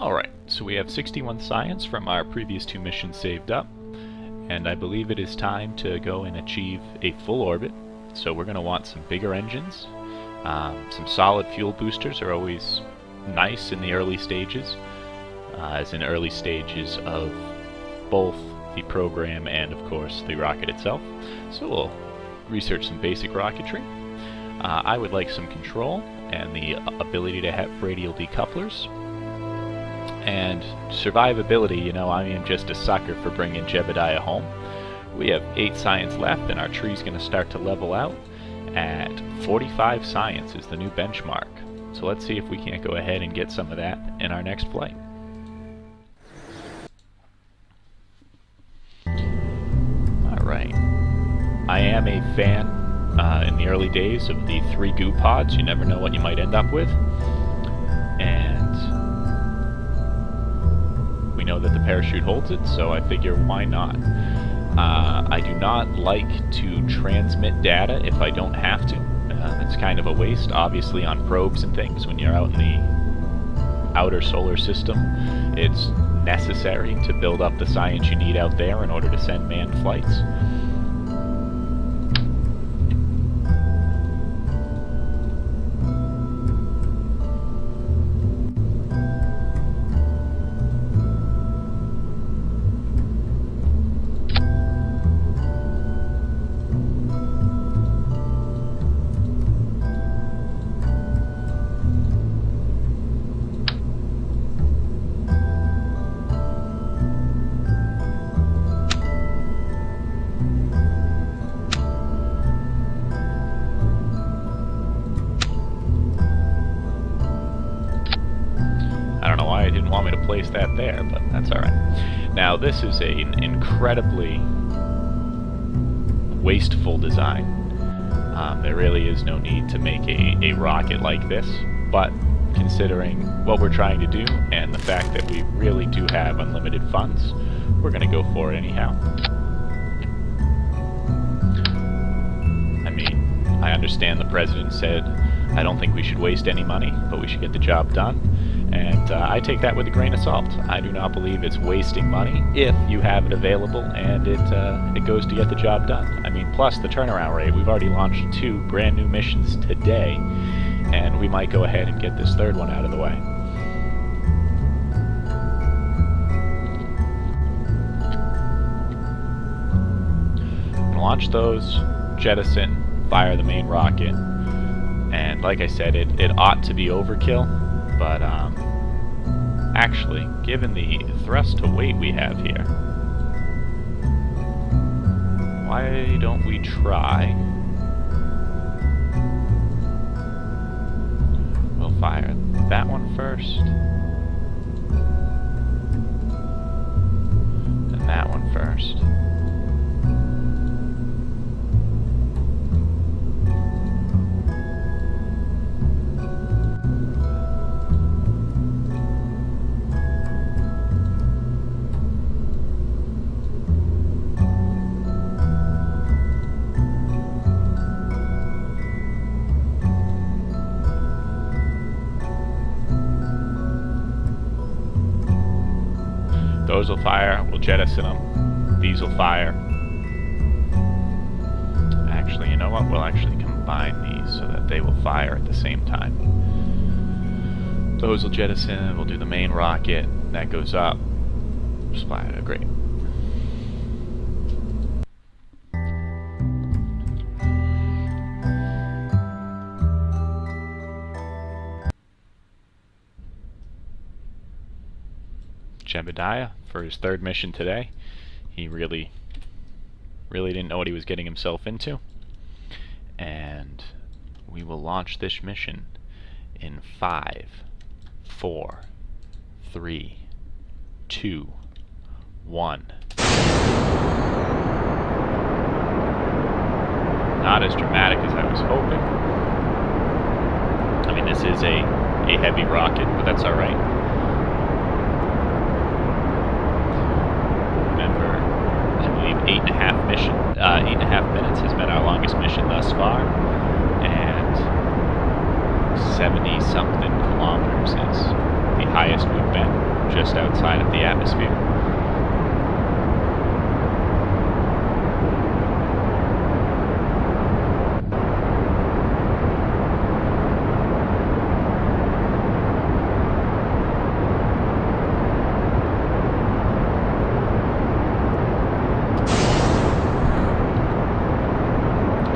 Alright, so we have 61 science from our previous 2 missions saved up, and I believe it is time to go and achieve a full orbit. So we're going to want some bigger engines. Some solid fuel boosters are always nice in the early stages, as in early stages of both the program and, of course, the rocket itself. So we'll research some basic rocketry. I would like some control and the ability to have radial decouplers. And survivability, you know, I am just a sucker for bringing Jebediah home. We have 8 science left, and our tree's going to start to level out at 45 science is the new benchmark. So let's see if we can't go ahead and get some of that in our next flight. Alright. I am a fan in the early days of the 3 goo pods. You never know what you might end up with. And we know that the parachute holds it, so I figure why not? I do not like to transmit data if I don't have to. It's kind of a waste, obviously, on probes and things. When you're out in the outer solar system, it's necessary to build up the science you need out there in order to send manned flights. Want me to place that there, but that's alright. Now this is an incredibly wasteful design. There really is no need to make a rocket like this, but considering what we're trying to do and the fact that we really do have unlimited funds, we're going to go for it anyhow. I mean, I understand the president said, I don't think we should waste any money, but we should get the job done. And I take that with a grain of salt. I do not believe it's wasting money if you have it available and it goes to get the job done. I mean, plus the turnaround rate. We've already launched 2 brand new missions today, and we might go ahead and get this 3rd one out of the way. Launch those, jettison, fire the main rocket, and like I said, it ought to be overkill. But, actually, given the thrust to weight we have here, why don't we try? We'll fire that one first, and that one first. Those will fire, we'll jettison them. These will fire. Actually, you know what? We'll actually combine these so that they will fire at the same time. Those will jettison, we'll do the main rocket. That goes up. Just fire, great. Jebediah for his 3rd mission today. He really didn't know what he was getting himself into. And we will launch this mission in 5, 4, 3, 2, 1. Not as dramatic as I was hoping. I mean, this is a heavy rocket, but that's alright. Believe 8.5 minutes has been our longest mission thus far, and 70-something kilometers is the highest we've been. just outside of the atmosphere.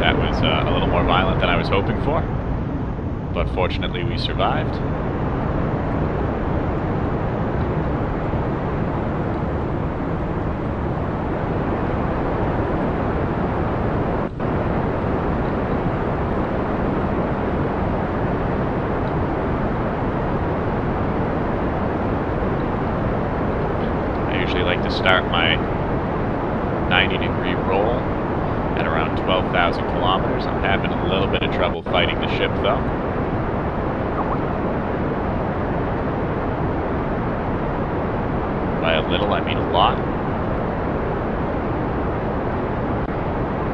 That was a little more violent than I was hoping for, but fortunately we survived. I usually like to start my 90-degree roll at around 12,000 kilometers. I'm having a little bit of trouble fighting the ship though. By a little, I mean a lot.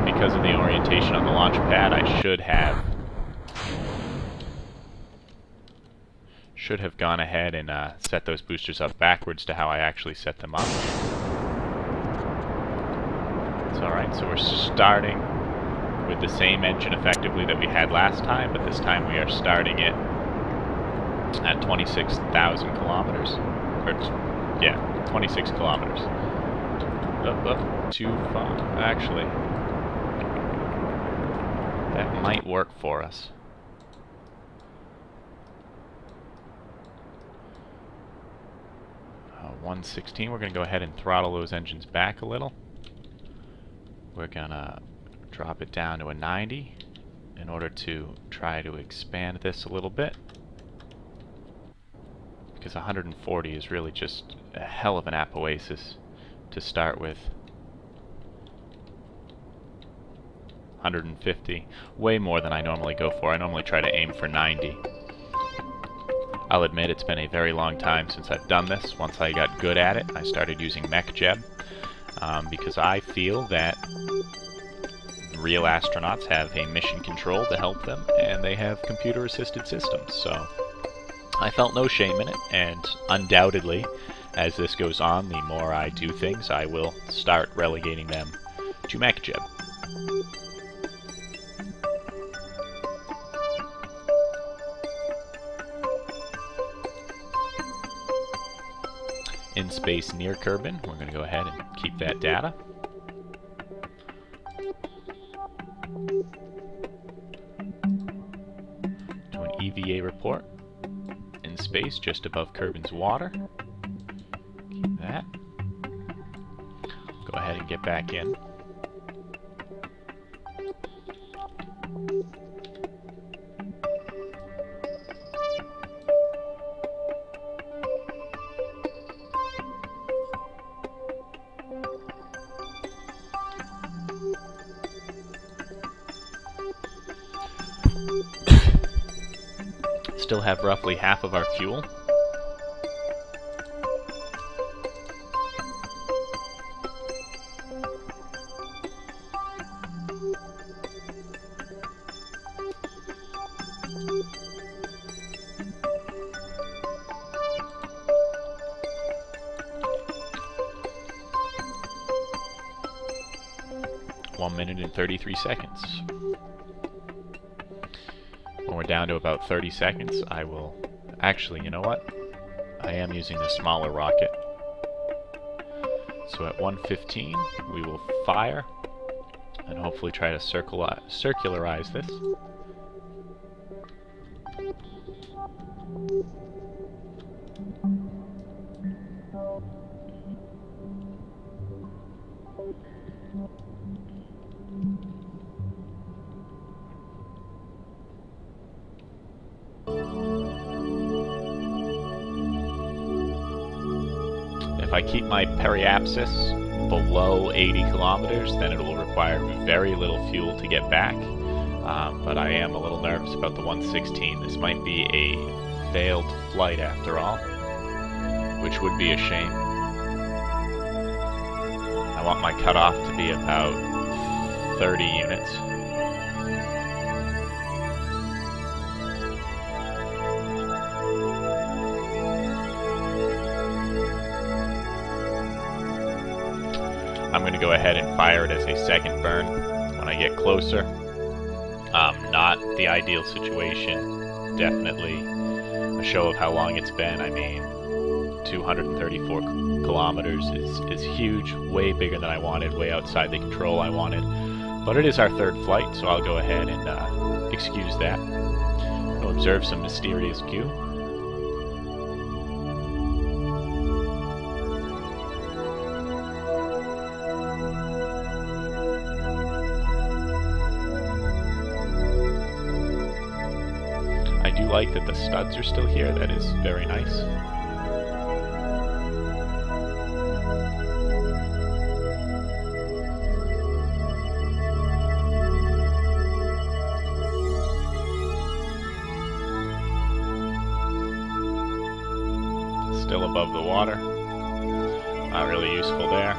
Because of the orientation on the launch pad, I should have gone ahead and set those boosters up backwards to how I actually set them up. It's alright, so we're starting with the same engine effectively that we had last time, but this time we are starting it at 26,000 kilometers. Or, yeah, 26 kilometers. Up, too far. Actually, that might work for us. 116, we're going to go ahead and throttle those engines back a little. We're going to drop it down to a 90 in order to try to expand this a little bit. Because 140 is really just a hell of an apoasis to start with. 150, way more than I normally go for. I normally try to aim for 90. I'll admit it's been a very long time since I've done this. Once I got good at it, I started using MechJeb because I feel that real astronauts have a mission control to help them, and they have computer-assisted systems, so I felt no shame in it, and undoubtedly, as this goes on, the more I do things, I will start relegating them to MechJeb. In space near Kerbin, we're going to go ahead and keep that data. Do an EVA report in space just above Kerbin's water. Keep that. Go ahead and get back in. Still have roughly half of our fuel. One minute and 33 seconds. When we're down to about 30 seconds, I will... Actually, you know what? I am using the smaller rocket. So at 1:15, we will fire and hopefully try to circularize this. If I keep my periapsis below 80 kilometers, then it will require very little fuel to get back. But I am a little nervous about the 116. This might be a failed flight after all, which would be a shame. I want my cutoff to be about 30 units. going to go ahead and fire it as a second burn when I get closer. Not the ideal situation. Definitely a show of how long it's been. I mean, 234 kilometers is huge, way bigger than I wanted, way outside the control I wanted. But it is our third flight, so I'll go ahead and excuse that. We'll observe some mysterious goo. I do like that the studs are still here. That is very nice. Still above the water. Not really useful there.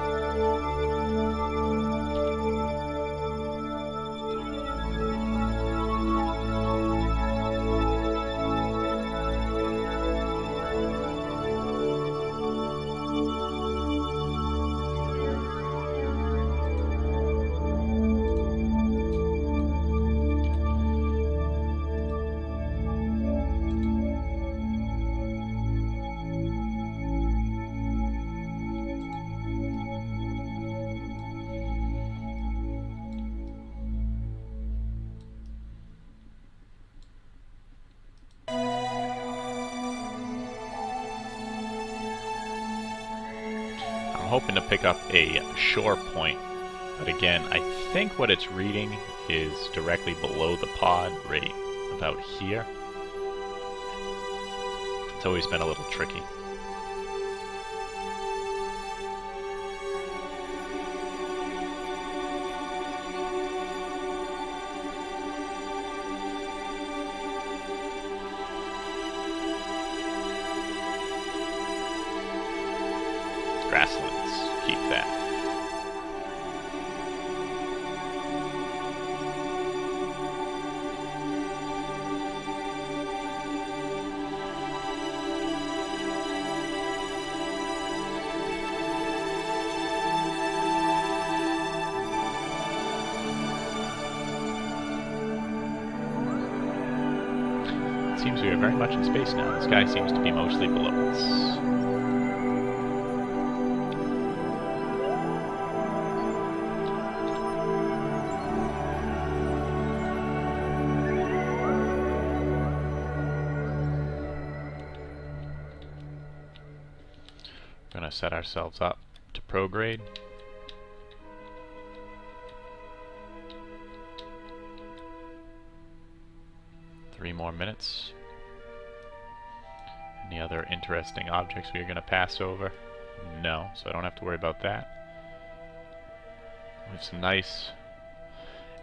I'm hoping to pick up a shore point, but again, I think what it's reading is directly below the pod, right about here. It's always been a little tricky. Grasslands, keep that. It seems we are very much in space now. The sky seems to be mostly below us. Gonna set ourselves up to prograde. Three more minutes. Any other interesting objects we are gonna pass over? No, so I don't have to worry about that. We have some nice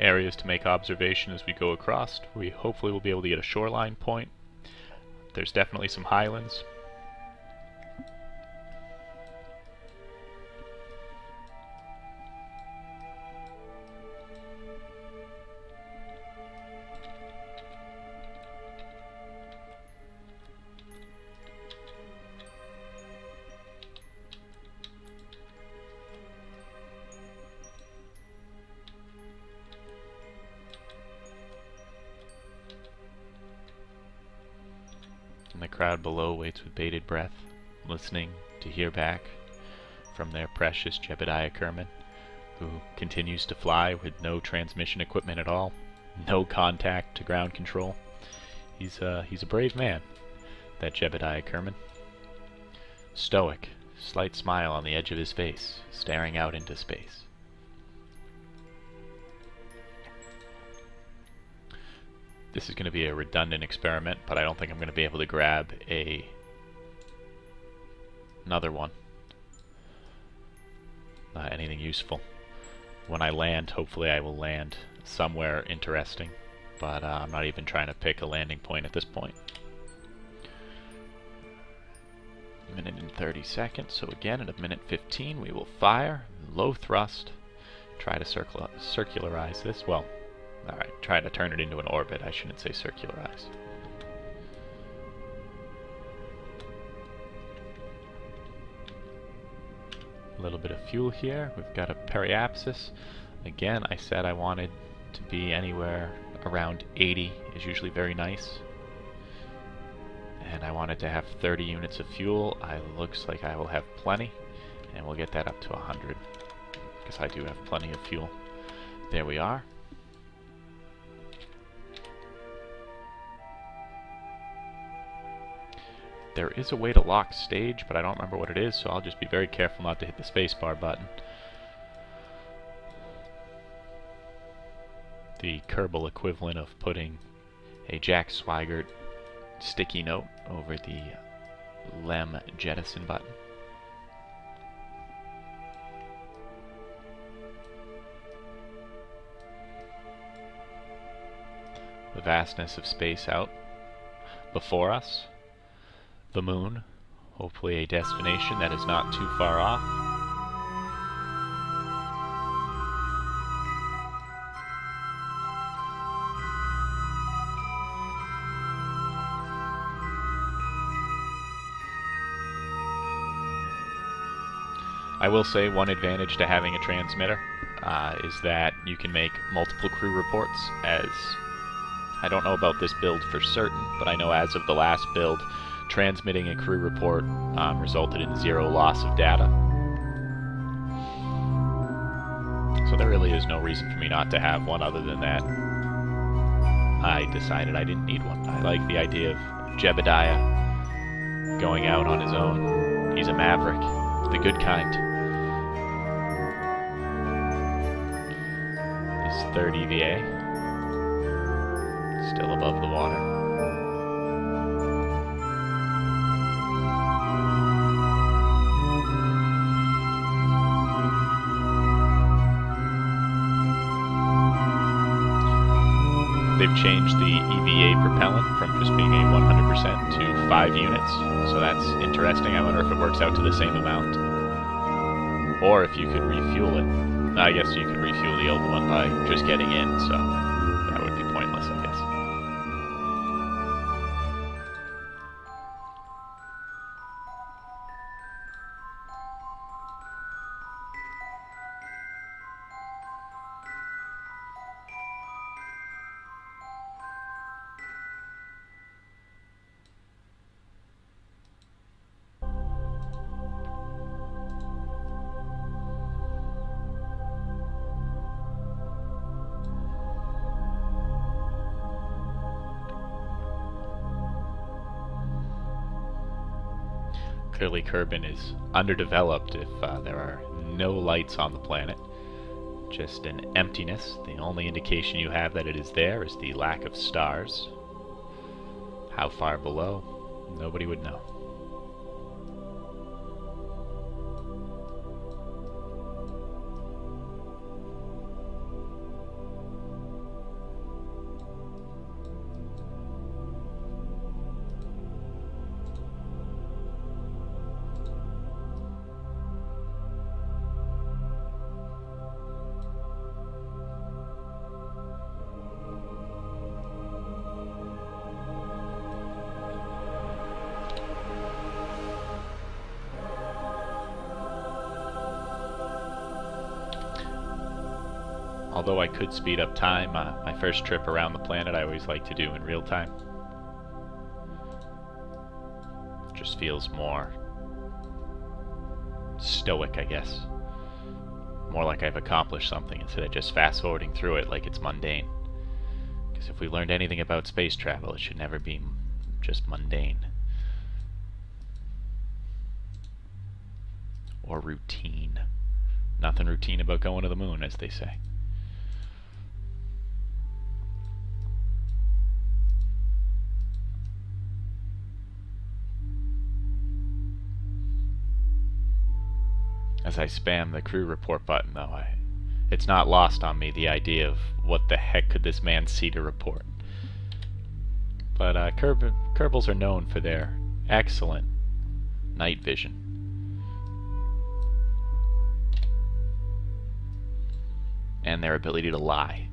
areas to make observation as we go across. We hopefully will be able to get a shoreline point. There's definitely some highlands. And the crowd below waits with bated breath, listening to hear back from their precious Jebediah Kerman, who continues to fly with no transmission equipment at all, no contact to ground control. He's a brave man, that Jebediah Kerman. Stoic, slight smile on the edge of his face, staring out into space. This is going to be a redundant experiment, but I don't think I'm going to be able to grab another one. Not anything useful. When I land, hopefully I will land somewhere interesting, but I'm not even trying to pick a landing point at this point. A minute and 30 seconds, so again at a minute 15 we will fire, low thrust, try to circularize this. Well, alright, try to turn it into an orbit. I shouldn't say circularize. A little bit of fuel here. We've got a periapsis. Again, I said I wanted to be anywhere around 80 is usually very nice. And I wanted to have 30 units of fuel. Looks like I will have plenty, and we'll get that up to 100 because I do have plenty of fuel. There we are. There is a way to lock stage, but I don't remember what it is, so I'll just be very careful not to hit the spacebar button. The Kerbal equivalent of putting a Jack Swigert sticky note over the LEM jettison button. The vastness of space out before us. The moon, hopefully a destination that is not too far off. I will say one advantage to having a transmitter is that you can make multiple crew reports. As I don't know about this build for certain, but I know as of the last build, transmitting a crew report resulted in 0 loss of data. So there really is no reason for me not to have one other than that I decided I didn't need one. I like the idea of Jebediah going out on his own. He's a maverick, the good kind. His third EVA, still above the water. They've changed the EVA propellant from just being a 100% to 5 units, so that's interesting. I wonder if it works out to the same amount. Or if you could refuel it. I guess you could refuel the old one by just getting in, so that would be pointless, I guess. Clearly Kerbin is underdeveloped if there are no lights on the planet. Just an emptiness. The only indication you have that it is there is the lack of stars. How far below? Nobody would know. Although I could speed up time, my first trip around the planet I always like to do in real time. Just feels more stoic, I guess. More like I've accomplished something instead of just fast-forwarding through it like it's mundane. Because if we learned anything about space travel, it should never be just mundane. Or routine. Nothing routine about going to the moon, as they say. As I spam the crew report button, though, it's not lost on me the idea of what the heck could this man see to report. But Kerbals are known for their excellent night vision. And their ability to lie.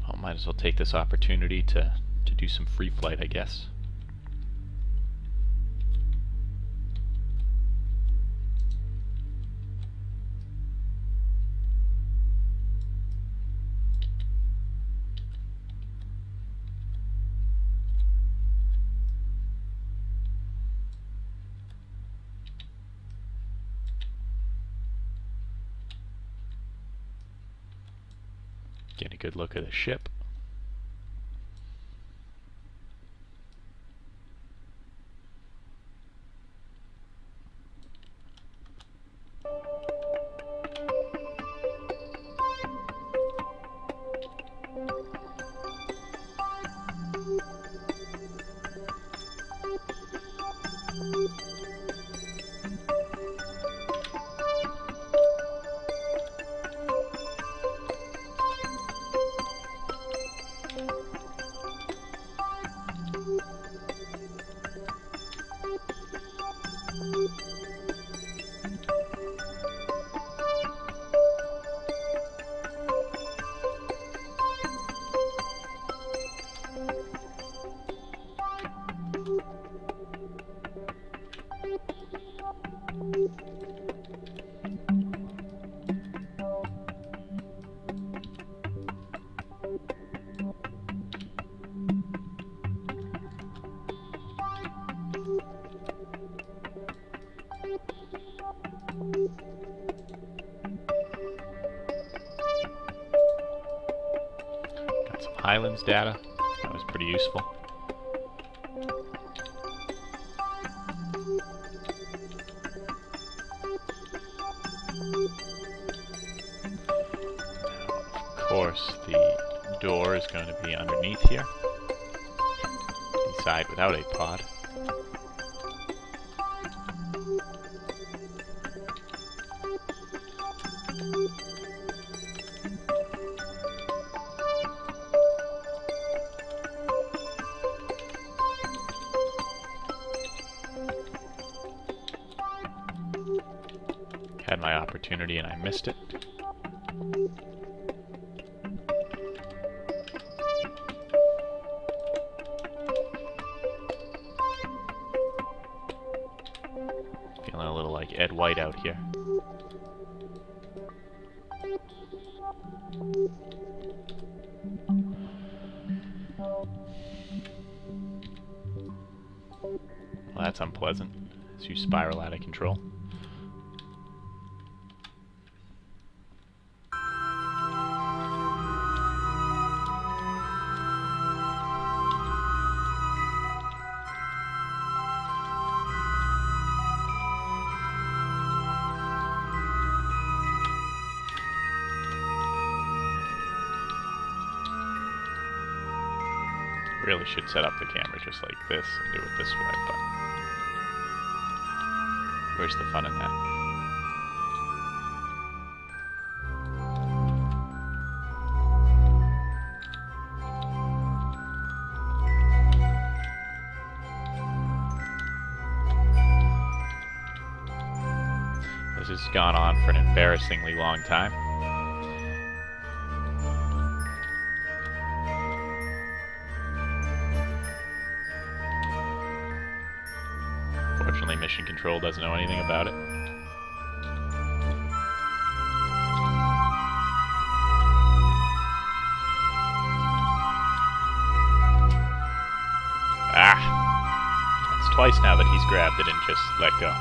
Well, might as well take this opportunity to do some free flight, I guess. Get a good look at the ship. Got some Highlands data. That was pretty useful. Of course, the door is going to be underneath here. Inside without a pod. Had my opportunity and I missed it. Feeling a little like Ed White out here. Well, that's unpleasant as you spiral out of control. Really should set up the camera just like this and do it this way, but where's the fun in that? This has gone on for an embarrassingly long time. Fortunately, Mission Control doesn't know anything about it. Ah! That's twice now that he's grabbed it and just let go.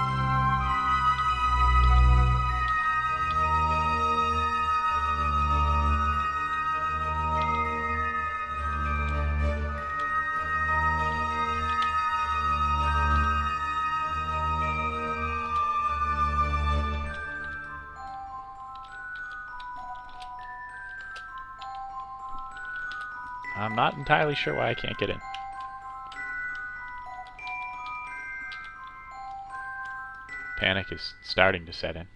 I'm not entirely sure why I can't get in. Panic is starting to set in.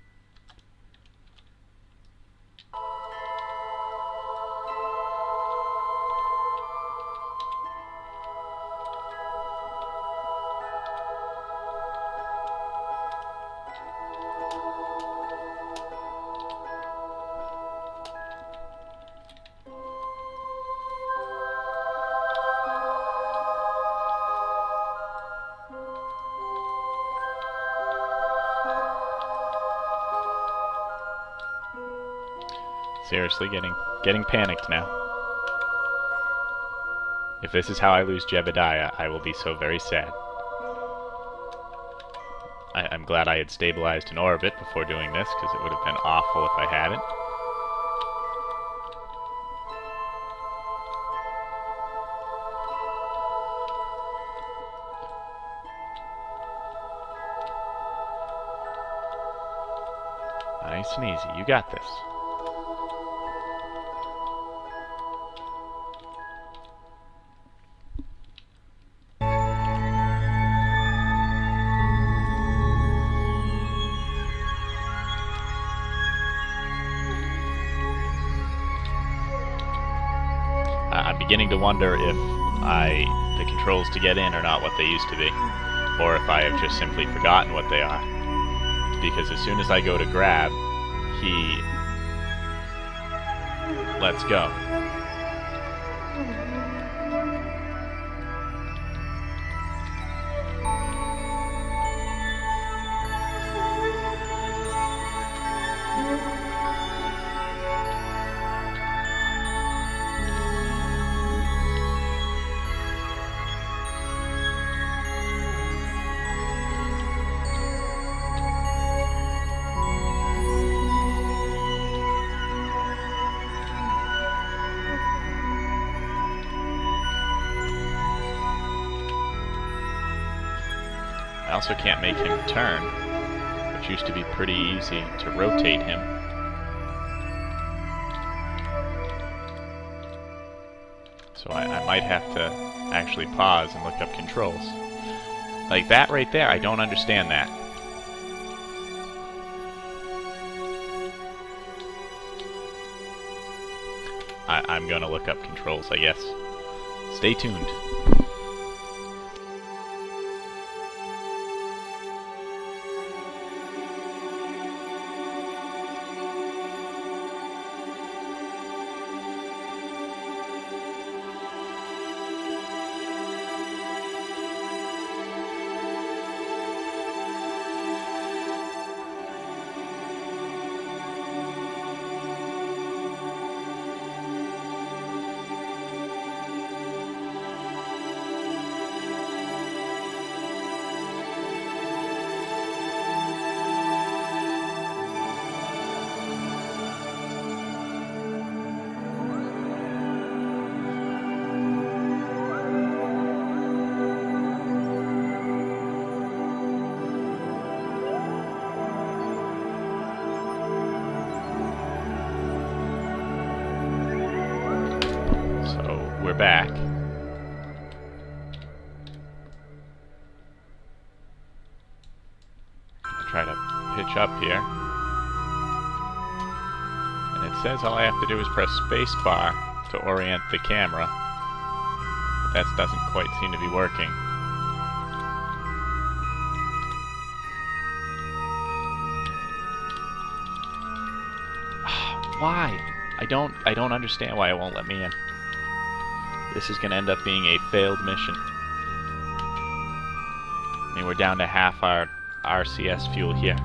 Seriously, getting panicked now. If this is how I lose Jebediah, I will be so very sad. I'm glad I had stabilized in orbit before doing this, because it would have been awful if I hadn't. Nice and easy. You got this. I'm beginning to wonder if the controls to get in are not what they used to be, or if I have just simply forgotten what they are. Because as soon as I go to grab, he lets go. I also can't make him turn, which used to be pretty easy to rotate him. So I might have to actually pause and look up controls. Like that right there, I don't understand that. I'm gonna look up controls, I guess. Stay tuned. We're back. Try to pitch up here. And it says all I have to do is press spacebar to orient the camera. But that doesn't quite seem to be working. Why? I don't understand why it won't let me in. This is going to end up being a failed mission. I mean, we're down to half our RCS fuel here.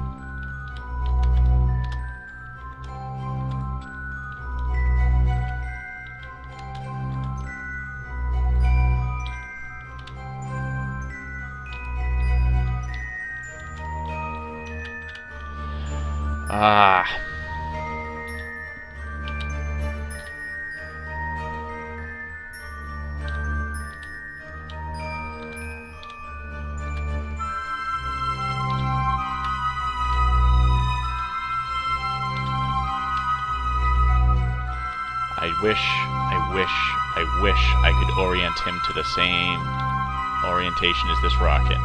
Ah. I wish I could orient him to the same orientation as this rocket.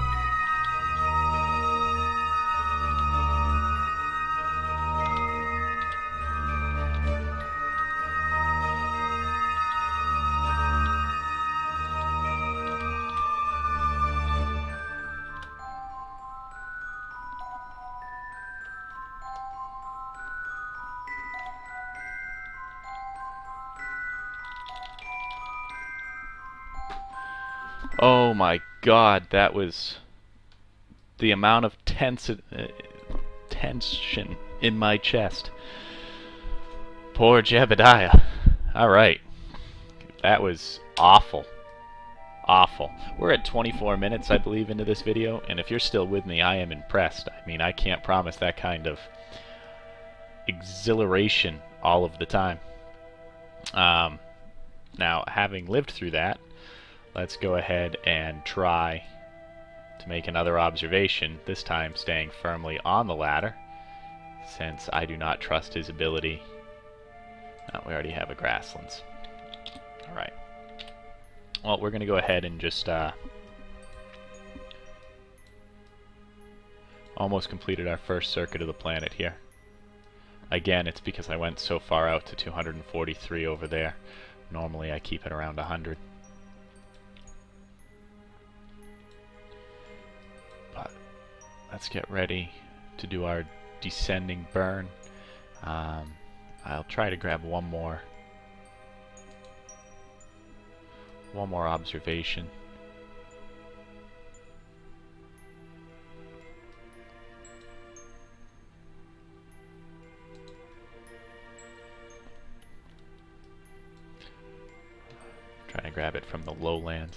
Oh my god, that was the amount of tension in my chest. Poor Jebediah. Alright. That was awful. Awful. We're at 24 minutes, I believe, into this video, and if you're still with me, I am impressed. I mean, I can't promise that kind of exhilaration all of the time. Now, having lived through that, let's go ahead and try to make another observation, this time staying firmly on the ladder, since I do not trust his ability. Oh, we already have a grasslands. Alright. Well, we're going to go ahead and just almost completed our first circuit of the planet here. Again, it's because I went so far out to 243 over there. Normally I keep it around 100. But let's get ready to do our descending burn. I'll try to grab one more observation. Trying to grab it from the lowlands.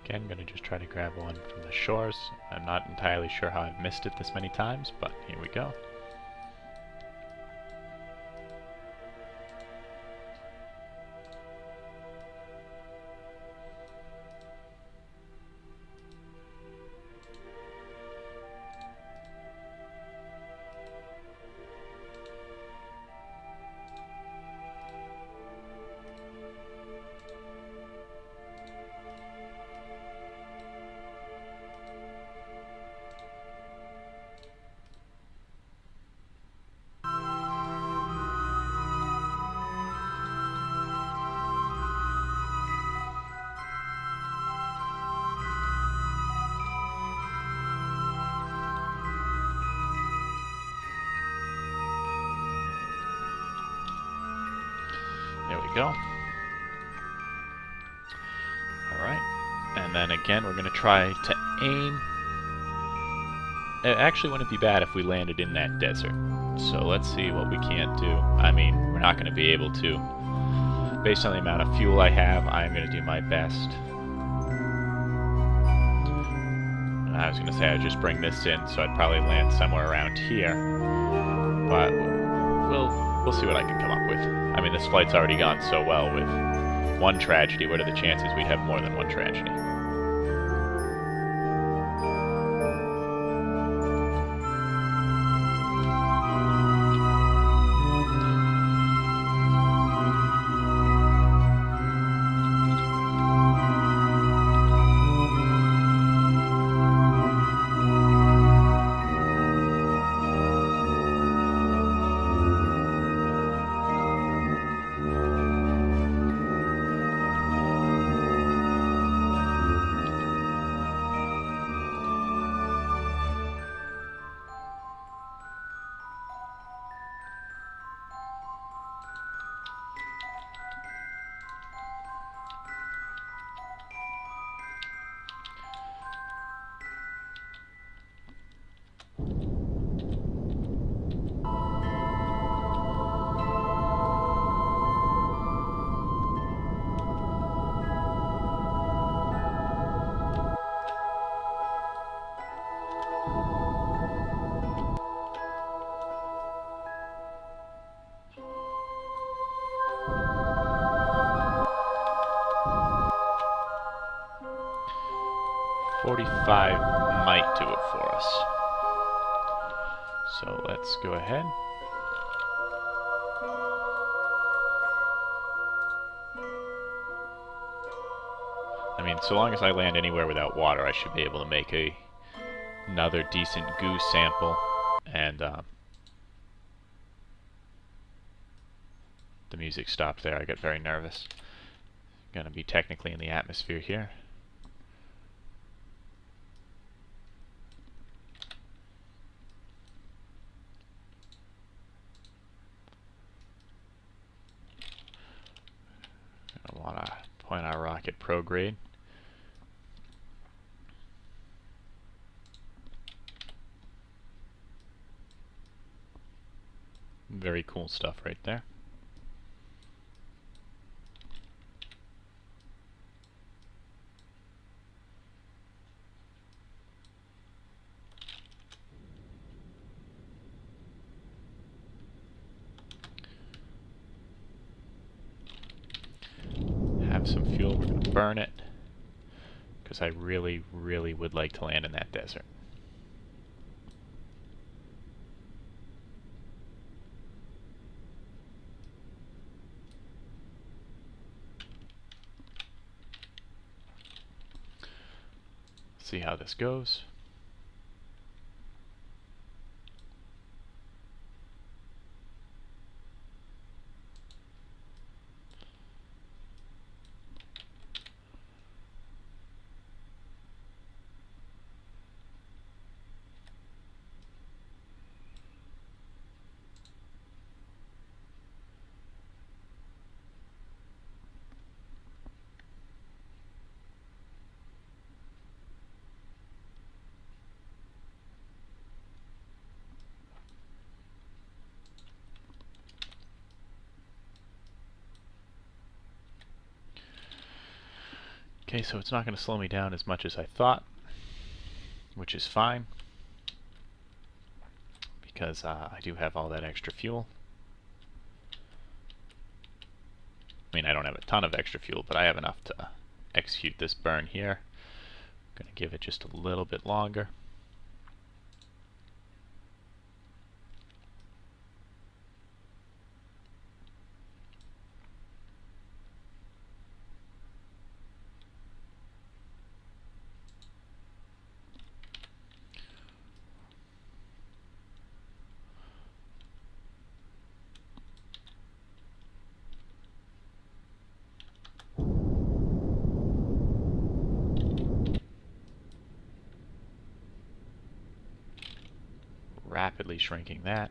Again, I'm going to just try to grab one from the shores. I'm not entirely sure how I've missed it this many times, but here we go. There we go. Alright. And then again, we're going to try to aim. It actually wouldn't be bad if we landed in that desert. So let's see what we can't do. I mean, we're not going to be able to. Based on the amount of fuel I have, I'm going to do my best. I was going to say I'd just bring this in, so I'd probably land somewhere around here. But we'll see what I can come up with. I mean, this flight's already gone so well with one tragedy. What are the chances we'd have more than one tragedy? 45 might do it for us. So let's go ahead. I mean, so long as I land anywhere without water, I should be able to make another decent goo sample. And the music stopped there. I got very nervous. Gonna be technically in the atmosphere here. I want to point our rocket prograde. Very cool stuff right there. Have some fuel, we're going to burn it, because I really, really would like to land in that desert. See how this goes. Okay, so it's not going to slow me down as much as I thought, which is fine, because I do have all that extra fuel. I mean, I don't have a ton of extra fuel, but I have enough to execute this burn here. I'm going to give it just a little bit longer. Rapidly shrinking that.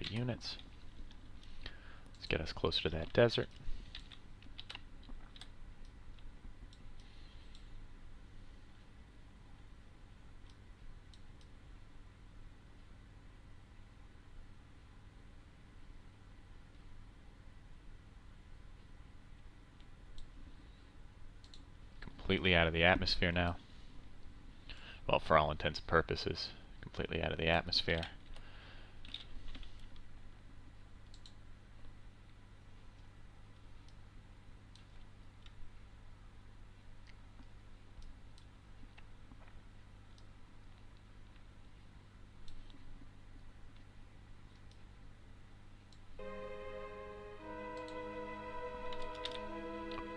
Units. Let's get us closer to that desert. Completely out of the atmosphere now. Well, for all intents and purposes, completely out of the atmosphere.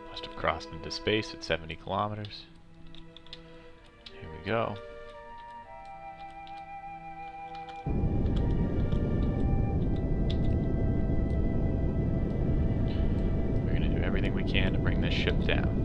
Must have crossed into space at 70 kilometers. Here we go. We're going to do everything we can to bring this ship down.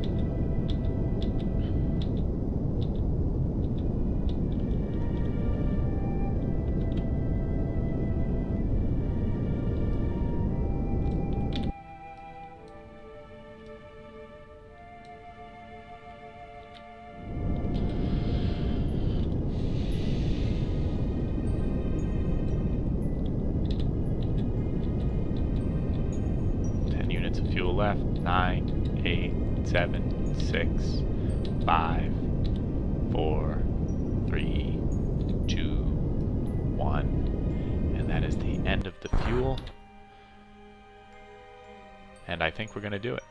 Fuel left. 9, 8, 7, 6, 5, 4, 3, 2, 1, and that is And I think we're going to do it.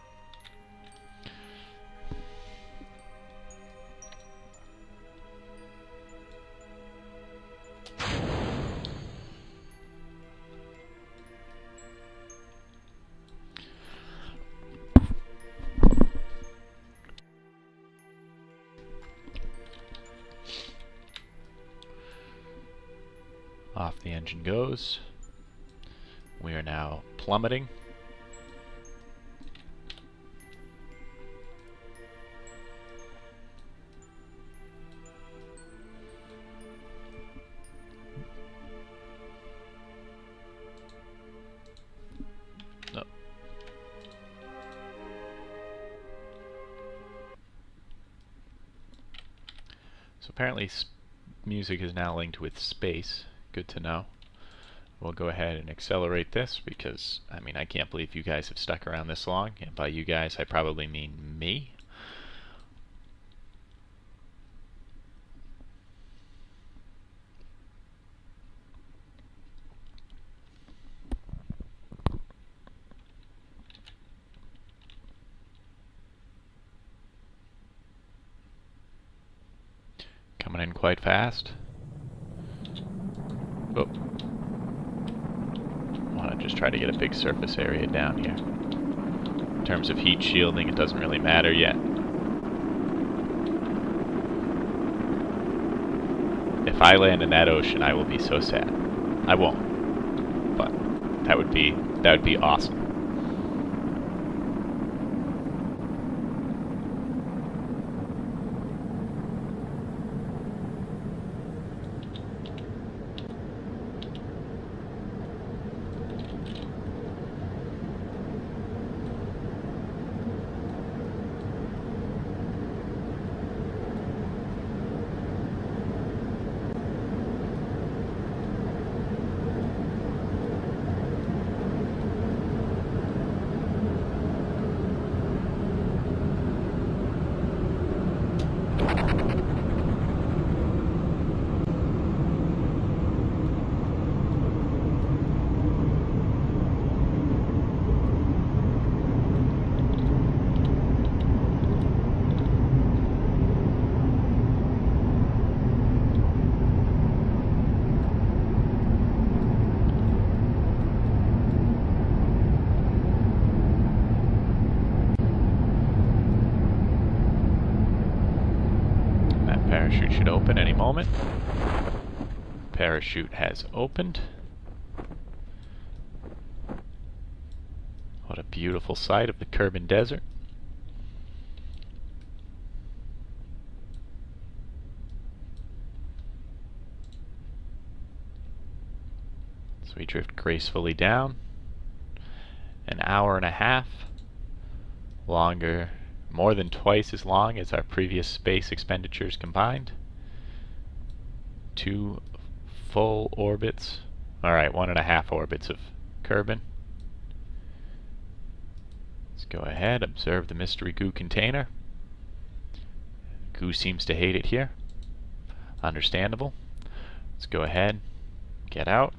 Off the engine goes. We are now plummeting. No. So apparently music is now linked with space. Good to know. We'll go ahead and accelerate this because, I mean, I can't believe you guys have stuck around this long. And by you guys, I probably mean me. Coming in quite fast. Oh. I want to just try to get a big surface area down here. In terms of heat shielding, it doesn't really matter yet. If I land in that ocean, I will be so sad. I won't, but that would be awesome. Parachute should open any moment. Parachute has opened. What a beautiful sight of the Kerbin Desert. So we drift gracefully down. An hour and a half. Longer. More than twice as long as our previous space expenditures combined. 2 full orbits. Alright, 1.5 orbits of Kerbin. Let's go ahead, observe the mystery goo container. Goo seems to hate it here. Understandable. Let's go ahead, get out.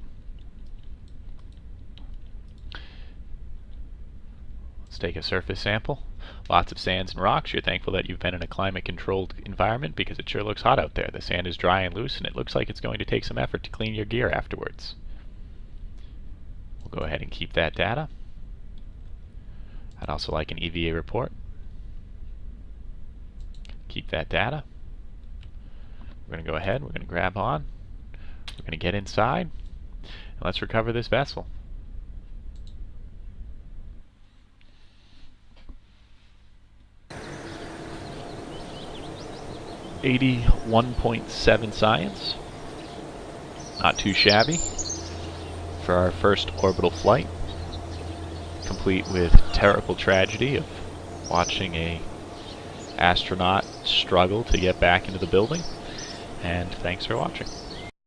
Let's take a surface sample. Lots of sands and rocks. You're thankful that you've been in a climate-controlled environment because it sure looks hot out there. The sand is dry and loose, and it looks like it's going to take some effort to clean your gear afterwards. We'll go ahead and keep that data. I'd also like an EVA report. Keep that data. We're going to go ahead, we're going to grab on, we're going to get inside, and let's recover this vessel. 81.7 science. Not too shabby for our first orbital flight, complete with terrible tragedy of watching a astronaut struggle to get back into the building. And thanks for watching.